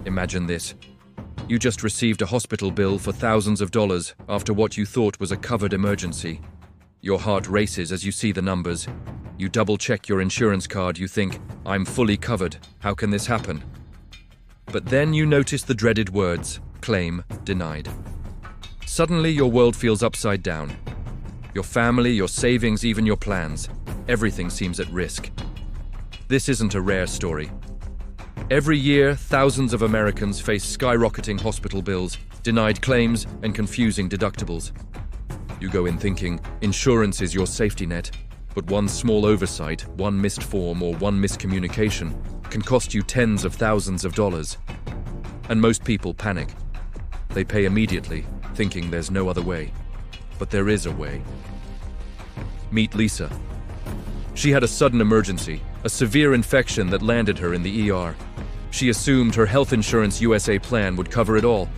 Imagine this. You just received a hospital bill for thousands of dollars after what you thought was a covered emergency. Your heart races as you see the numbers. You double-check your insurance card, you think, "I'm fully covered, how can this happen?" But then you notice the dreaded words, claim denied. Suddenly your world feels upside down. Your family, your savings, even your plans, everything seems at risk. This isn't a rare story. Every year, thousands of Americans face skyrocketing hospital bills, denied claims, and confusing deductibles. You go in thinking, insurance is your safety net, but one small oversight, one missed form, or one miscommunication can cost you tens of thousands of dollars. And most people panic. They pay immediately, thinking there's no other way. But there is a way. Meet Lisa. She had a sudden emergency, a severe infection that landed her in the ER. She assumed her Health Insurance USA plan would cover it all.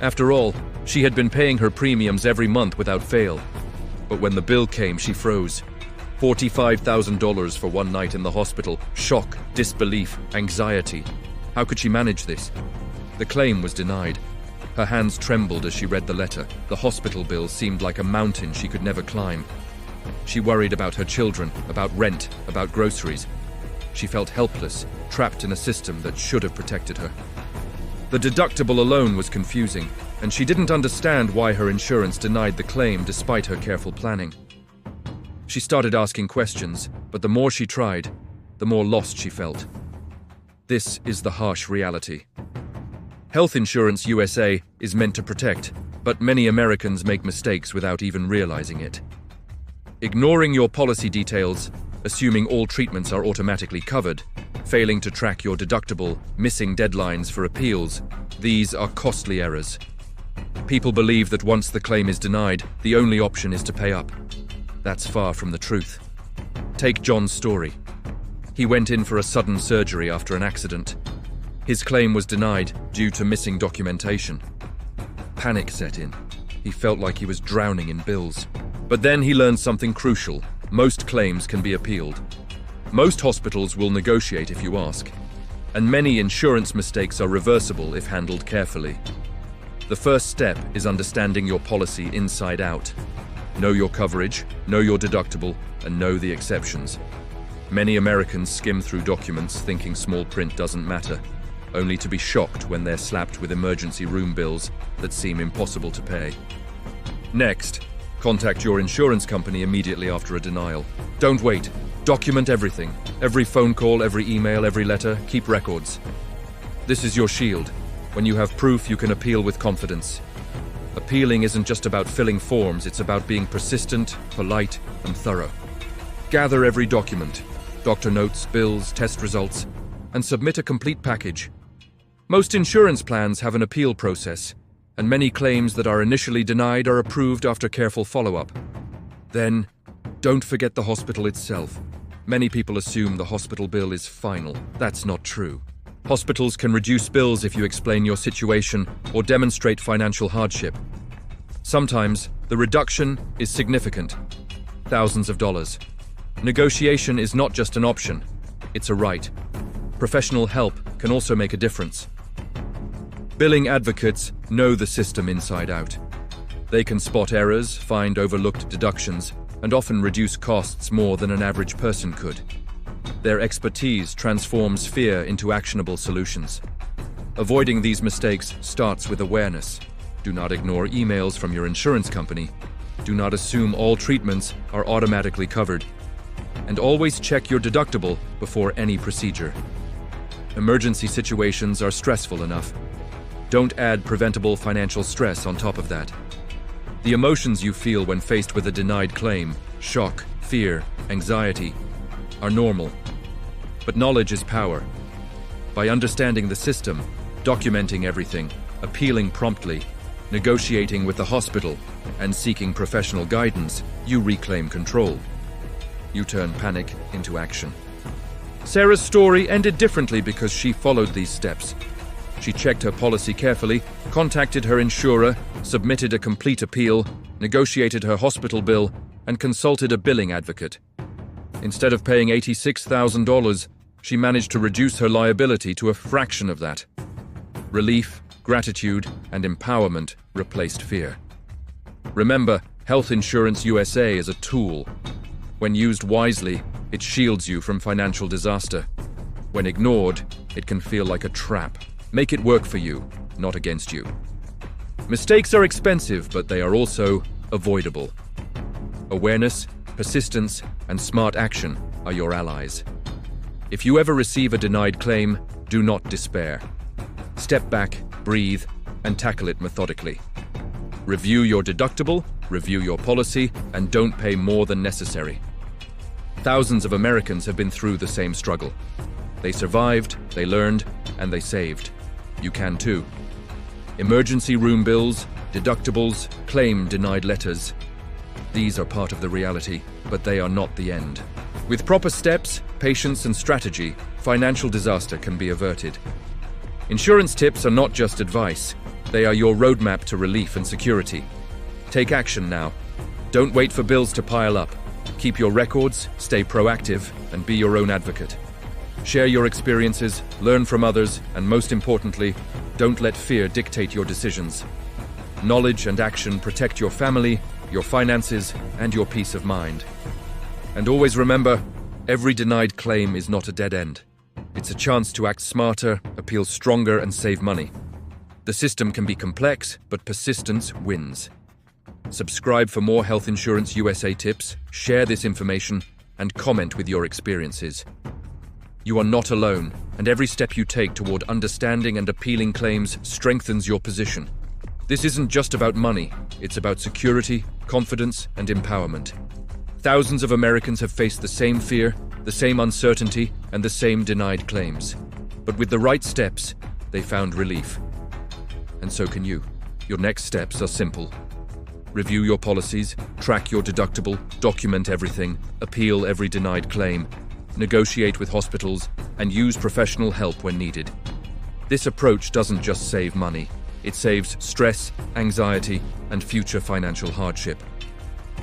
After all, she had been paying her premiums every month without fail. But when the bill came, she froze. $45,000 for one night in the hospital. Shock, disbelief, anxiety. How could she manage this? The claim was denied. Her hands trembled as she read the letter. The hospital bill seemed like a mountain she could never climb. She worried about her children, about rent, about groceries. She felt helpless, trapped in a system that should have protected her. The deductible alone was confusing, and she didn't understand why her insurance denied the claim despite her careful planning. She started asking questions, but the more she tried, the more lost she felt. This is the harsh reality. Health Insurance USA is meant to protect, but many Americans make mistakes without even realizing it. Ignoring your policy details, assuming all treatments are automatically covered, failing to track your deductible, missing deadlines for appeals, these are costly errors. People believe that once the claim is denied, the only option is to pay up. That's far from the truth. Take John's story. He went in for a sudden surgery after an accident. His claim was denied due to missing documentation. Panic set in. He felt like he was drowning in bills. But then he learned something crucial. Most claims can be appealed. Most hospitals will negotiate if you ask. And many insurance mistakes are reversible if handled carefully. The first step is understanding your policy inside out. Know your coverage, know your deductible, and know the exceptions. Many Americans skim through documents thinking small print doesn't matter, only to be shocked when they're slapped with emergency room bills that seem impossible to pay. Next, contact your insurance company immediately after a denial. Don't wait. Document everything. Every phone call, every email, every letter. Keep records. This is your shield. When you have proof, you can appeal with confidence. Appealing isn't just about filling forms, it's about being persistent, polite, and thorough. Gather every document, doctor notes, bills, test results, and submit a complete package. Most insurance plans have an appeal process, and many claims that are initially denied are approved after careful follow-up. Then, don't forget the hospital itself. Many people assume the hospital bill is final. That's not true. Hospitals can reduce bills if you explain your situation or demonstrate financial hardship. Sometimes, the reduction is significant. Thousands of dollars. Negotiation is not just an option, it's a right. Professional help can also make a difference. Billing advocates know the system inside out. They can spot errors, find overlooked deductions, and often reduce costs more than an average person could. Their expertise transforms fear into actionable solutions. Avoiding these mistakes starts with awareness. Do not ignore emails from your insurance company. Do not assume all treatments are automatically covered. And always check your deductible before any procedure. Emergency situations are stressful enough. Don't add preventable financial stress on top of that. The emotions you feel when faced with a denied claim, shock, fear, anxiety, are normal. But knowledge is power. By understanding the system, documenting everything, appealing promptly, negotiating with the hospital, and seeking professional guidance, you reclaim control. You turn panic into action. Sarah's story ended differently because she followed these steps. She checked her policy carefully, contacted her insurer, submitted a complete appeal, negotiated her hospital bill, and consulted a billing advocate. Instead of paying $86,000, she managed to reduce her liability to a fraction of that. Relief, gratitude, and empowerment replaced fear. Remember, Health Insurance USA is a tool. When used wisely, it shields you from financial disaster. When ignored, it can feel like a trap. Make it work for you, not against you. Mistakes are expensive, but they are also avoidable. Awareness, persistence, and smart action are your allies. If you ever receive a denied claim, do not despair. Step back, breathe, and tackle it methodically. Review your deductible, review your policy, and don't pay more than necessary. Thousands of Americans have been through the same struggle. They survived, they learned, and they saved. You can too. Emergency room bills, deductibles, claim denied letters. These are part of the reality, but they are not the end. With proper steps, patience, and strategy, financial disaster can be averted. Insurance tips are not just advice. They are your roadmap to relief and security. Take action now. Don't wait for bills to pile up. Keep your records, stay proactive, and be your own advocate. Share your experiences, learn from others, and most importantly, don't let fear dictate your decisions. Knowledge and action protect your family, your finances, and your peace of mind. And always remember, every denied claim is not a dead end. It's a chance to act smarter, appeal stronger, and save money. The system can be complex, but persistence wins. Subscribe for more Health Insurance USA tips, share this information, and comment with your experiences. You are not alone, and every step you take toward understanding and appealing claims strengthens your position. This isn't just about money, it's about security, confidence, and empowerment. Thousands of Americans have faced the same fear, the same uncertainty, and the same denied claims. But with the right steps, they found relief. And so can you. Your next steps are simple. Review your policies, track your deductible, document everything, appeal every denied claim, negotiate with hospitals, and use professional help when needed. This approach doesn't just save money, it saves stress, anxiety, and future financial hardship.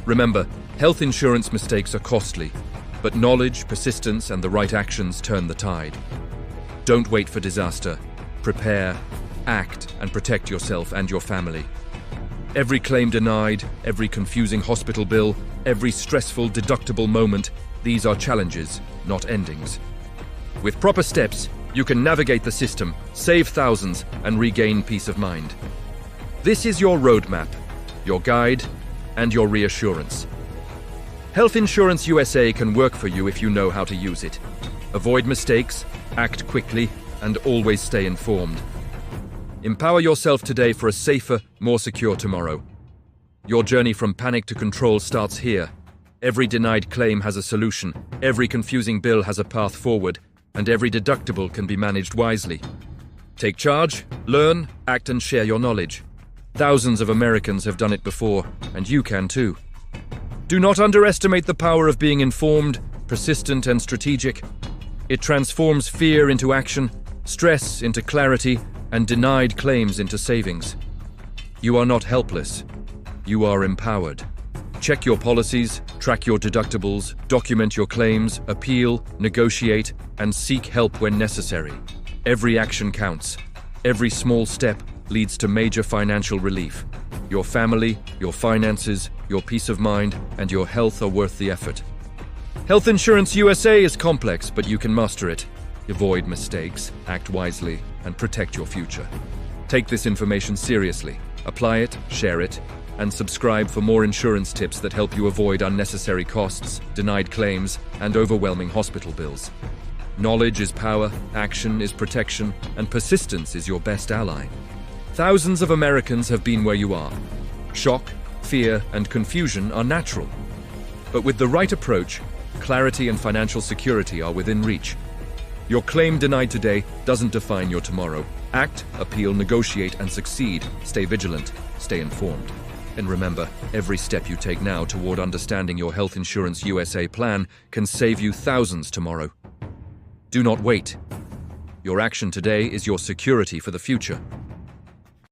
Remember, health insurance mistakes are costly, but knowledge, persistence, and the right actions turn the tide. Don't wait for disaster. Prepare, act, and protect yourself and your family. Every claim denied, every confusing hospital bill, every stressful deductible moment, these are challenges, not endings. With proper steps, you can navigate the system, save thousands, and regain peace of mind. This is your roadmap, your guide, and your reassurance. Health Insurance USA can work for you if you know how to use it. Avoid mistakes, act quickly, and always stay informed. Empower yourself today for a safer, more secure tomorrow. Your journey from panic to control starts here. Every denied claim has a solution, every confusing bill has a path forward, and every deductible can be managed wisely. Take charge, learn, act, and share your knowledge. Thousands of Americans have done it before, and you can too. Do not underestimate the power of being informed, persistent, and strategic. It transforms fear into action, stress into clarity, and denied claims into savings. You are not helpless. You are empowered. Check your policies, track your deductibles, document your claims, appeal, negotiate, and seek help when necessary. Every action counts. Every small step leads to major financial relief. Your family, your finances, your peace of mind, and your health are worth the effort. Health Insurance USA is complex, but you can master it. Avoid mistakes, act wisely, and protect your future. Take this information seriously. Apply it, share it, and subscribe for more insurance tips that help you avoid unnecessary costs, denied claims, and overwhelming hospital bills. Knowledge is power, action is protection, and persistence is your best ally. Thousands of Americans have been where you are. Shock, fear, and confusion are natural. But with the right approach, clarity and financial security are within reach. Your claim denied today doesn't define your tomorrow. Act, appeal, negotiate, and succeed. Stay vigilant, stay informed. And remember, every step you take now toward understanding your Health Insurance USA plan can save you thousands tomorrow. Do not wait. Your action today is your security for the future.